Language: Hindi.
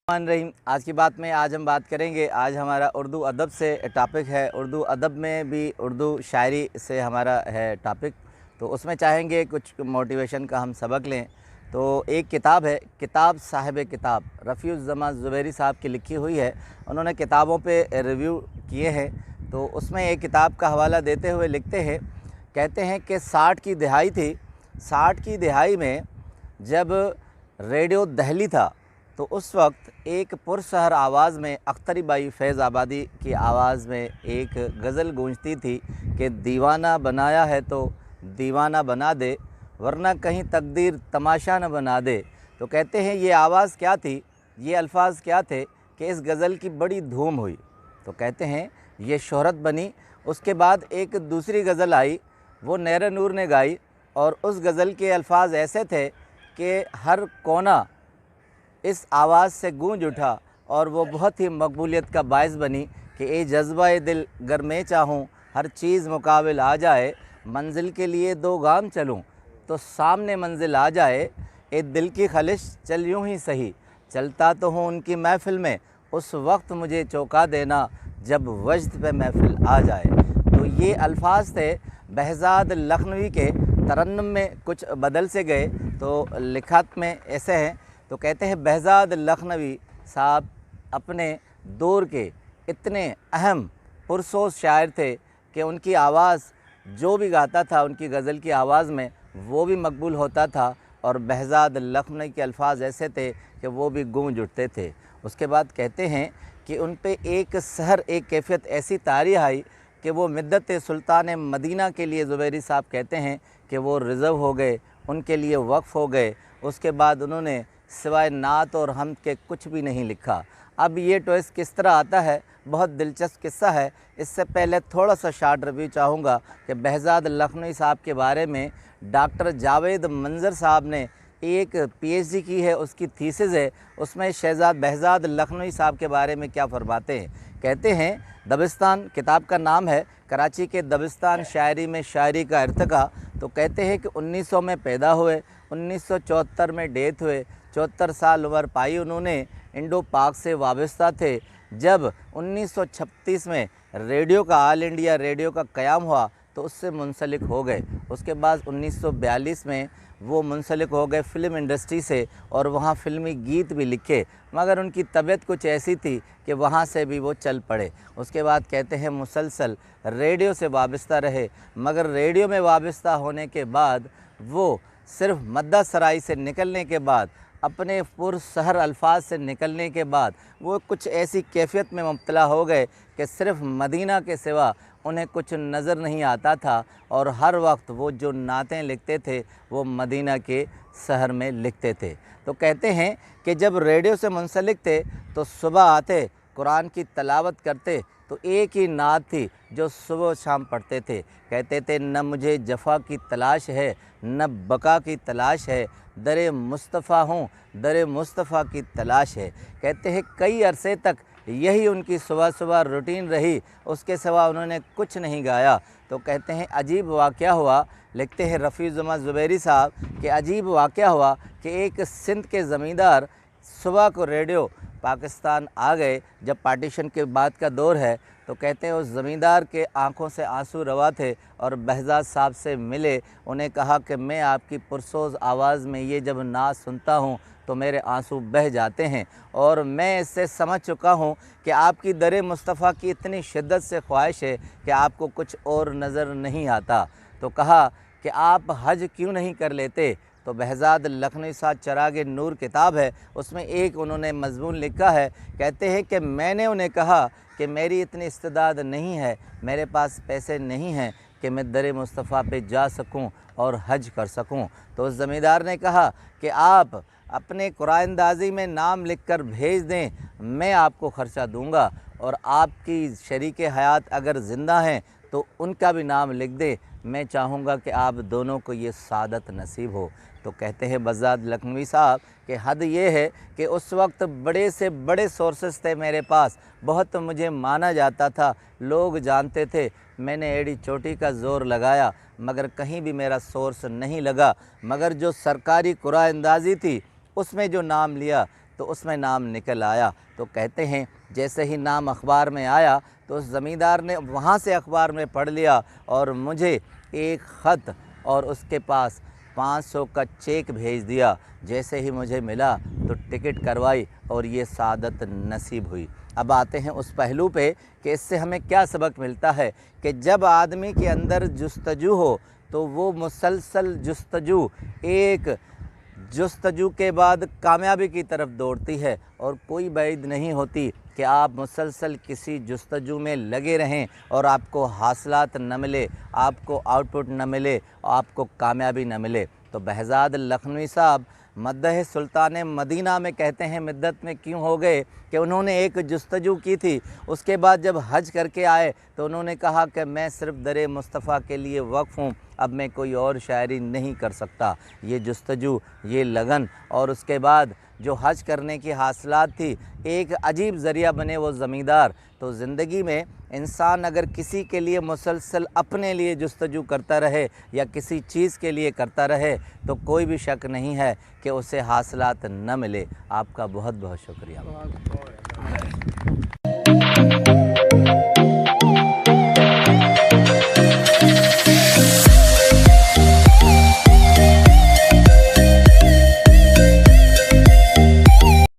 रहीम। आज की बात में आज हम बात करेंगे। आज हमारा उर्दू अदब से टॉपिक है। उर्दू अदब में भी उर्दू शायरी से हमारा है टॉपिक, तो उसमें चाहेंगे कुछ मोटिवेशन का हम सबक लें। तो एक किताब है, किताब साहिब किताब रफ़ीउज़्ज़मान ज़ुबैरी साहब की लिखी हुई है। उन्होंने किताबों पे रिव्यू किए हैं, तो उसमें एक किताब का हवाला देते हुए लिखते हैं, कहते हैं कि 60 की दहाई थी। 60 की दहाई में जब रेडियो दहली था तो उस वक्त एक पुरसहर आवाज़ में अख्तरी बाई फैज़ आबादी की आवाज़ में एक गज़ल गूंजती थी कि दीवाना बनाया है तो दीवाना बना दे, वरना कहीं तकदीर तमाशा न बना दे। तो कहते हैं ये आवाज़ क्या थी, ये अल्फाज क्या थे कि इस गज़ल की बड़ी धूम हुई। तो कहते हैं ये शोहरत बनी। उसके बाद एक दूसरी गज़ल आई, वो नैर नूर ने गाई, और उस गज़ल के अल्फाज ऐसे थे कि हर कोना इस आवाज़ से गूंज उठा और वो बहुत ही मकबूलियत का बायस बनी कि ए जज्बा दिल गर मैं चाहूँ हर चीज़ मुकाबिल आ जाए, मंजिल के लिए 2 गाम चलूँ तो सामने मंजिल आ जाए, ए दिल की खलिश चल यूँ ही सही, चलता तो हूँ उनकी महफ़िल में, उस वक्त मुझे चौंका देना जब वजद पे महफ़िल आ जाए। तो ये अल्फाज थे बहज़ाद लखनवी के। तरन्नुम में कुछ बदल से गए तो लिखात में ऐसे हैं। तो कहते हैं बहज़ाद लखनवी साहब अपने दौर के इतने अहम पुरसोस शायर थे कि उनकी आवाज़ जो भी गाता था उनकी गज़ल की आवाज़ में वो भी मकबूल होता था, और बहज़ाद लखनवी के अल्फाज ऐसे थे कि वो भी गूंज उठते थे। उसके बाद कहते हैं कि उन पे एक सहर एक कैफ़ियत ऐसी तारी आई कि वो मिद्दत सुल्तान मदीना के लिए ज़ुबैरी साहब कहते हैं कि वो रिज़र्व हो गए, उनके लिए वक्फ़ हो गए। उसके बाद उन्होंने सिवाय नात और हमद के कुछ भी नहीं लिखा। अब ये ट्विस्ट किस तरह आता है, बहुत दिलचस्प किस्सा है। इससे पहले थोड़ा सा शार्ट रिव्यू चाहूँगा कि बहज़ाद लखनवी साहब के बारे में डॉक्टर जावेद मंज़र साहब ने एक पीएचडी की है, उसकी थीसिस है। उसमें शहज़ाद बहज़ाद लखनवी साहब के बारे में क्या फरमाते हैं। कहते हैं दबिस्तान किताब का नाम है, कराची के दबिस्तान शायरी में शायरी का इर्तिका। तो कहते हैं कि 1900 में पैदा हुए, 1974 में डेथ हुए, 74 साल उम्र पाई उन्होंने। इंडो पाक से वाबस्ता थे। जब 1936 में रेडियो का ऑल इंडिया रेडियो का क़याम हुआ तो उससे मुंसलिक हो गए। उसके बाद 1942 में वो मुंसलिक हो गए फ़िल्म इंडस्ट्री से, और वहाँ फ़िल्मी गीत भी लिखे, मगर उनकी तबीयत कुछ ऐसी थी कि वहाँ से भी वो चल पड़े। उसके बाद कहते हैं मुसलसल रेडियो से वाबस्ता रहे, मगर रेडियो में वाबस्ता होने के बाद वो सिर्फ मद्दा सराई से निकलने के बाद, अपने पुरसहर अल्फाज से निकलने के बाद वो कुछ ऐसी कैफ़ियत में मुब्तला हो गए कि सिर्फ मदीना के सिवा उन्हें कुछ नज़र नहीं आता था, और हर वक्त वो जो नातें लिखते थे वो मदीना के शहर में लिखते थे। तो कहते हैं कि जब रेडियो से मुंसलिक थे तो सुबह आते, कुरान की तलावत करते, तो एक ही नात थी जो सुबह शाम पढ़ते थे। कहते थे न मुझे जफ़ा की तलाश है न बका की तलाश है, दरे मुस्तफ़ा हूँ दरे मुस्तफ़ा की तलाश है। कहते हैं कई अरसे तक यही उनकी सुबह सुबह रूटीन रही, उसके सिवा उन्होंने कुछ नहीं गाया। तो कहते हैं अजीब वाक़या हुआ, लिखते हैं रफ़ीउज़्ज़मान ज़ुबैरी साहब कि अजीब वाक़या हुआ कि एक सिंध के ज़मींदार सुबह को रेडियो पाकिस्तान आ गए, जब पार्टीशन के बाद का दौर है। तो कहते हैं उस ज़मींदार के आंखों से आंसू रवा थे, और बहज़ाद साहब से मिले, उन्हें कहा कि मैं आपकी पुरसोज़ आवाज़ में ये जब नात सुनता हूँ तो मेरे आंसू बह जाते हैं, और मैं इससे समझ चुका हूँ कि आपकी दरे मुस्तफ़ा की इतनी शिद्दत से ख्वाहिश है कि आपको कुछ और नज़र नहीं आता। तो कहा कि आप हज क्यों नहीं कर लेते। तो बहज़ाद लखनवी साहब चराग नूर किताब है, उसमें एक उन्होंने मज़मून लिखा है। कहते हैं कि मैंने उन्हें कहा कि मेरी इतनी इस्तेदाद नहीं है, मेरे पास पैसे नहीं हैं कि मैं दर मुस्तफ़ा पे जा सकूं और हज कर सकूं। तो उस ज़मींदार ने कहा कि आप अपने कुरानदाजी में नाम लिख कर भेज दें, मैं आपको ख़र्चा दूंगा, और आपकी शरीक हयात अगर ज़िंदा हैं तो उनका भी नाम लिख दें। मैं चाहूँगा कि आप दोनों को ये सादत नसीब हो। तो कहते हैं बहज़ाद लखनवी साहब कि हद ये है कि उस वक्त बड़े से बड़े सोर्सेस थे मेरे पास, बहुत मुझे माना जाता था, लोग जानते थे। मैंने एड़ी चोटी का ज़ोर लगाया मगर कहीं भी मेरा सोर्स नहीं लगा, मगर जो सरकारी कुरान अंदाज़ी थी उसमें जो नाम लिया तो उसमें नाम निकल आया। तो कहते हैं जैसे ही नाम अखबार में आया तो उस ज़मींदार ने वहाँ से अखबार में पढ़ लिया और मुझे एक ख़त और उसके पास 500 का चेक भेज दिया। जैसे ही मुझे मिला तो टिकट करवाई और ये सादत नसीब हुई। अब आते हैं उस पहलू पे कि इससे हमें क्या सबक मिलता है कि जब आदमी के अंदर जुस्तजू हो तो वो मुसलसल जुस्तजू एक जुस्तजू के बाद कामयाबी की तरफ दौड़ती है और कोई बैद नहीं होती कि आप मुसलसल किसी जुस्तजू में लगे रहें और आपको हासिलात न मिले, आपको आउटपुट न मिले, आपको कामयाबी न मिले। तो बहज़ाद लखनवी साहब मद्दह सुल्तान मदीना में कहते हैं मिद्दत में क्यों हो गए कि उन्होंने एक जुस्तजू की थी। उसके बाद जब हज करके आए तो उन्होंने कहा कि मैं सिर्फ़ दरे मुस्तफ़ा के लिए वक्फ़ हूँ, अब मैं कोई और शायरी नहीं कर सकता। ये जुस्तजू, ये लगन और उसके बाद जो हज करने की हासिलात थी, एक अजीब ज़रिया बने वो ज़मींदार। तो ज़िंदगी में इंसान अगर किसी के लिए मुसलसल अपने लिए जुस्तजू करता रहे या किसी चीज़ के लिए करता रहे तो कोई भी शक नहीं है कि उसे हासिलात न मिले। आपका बहुत बहुत शुक्रिया।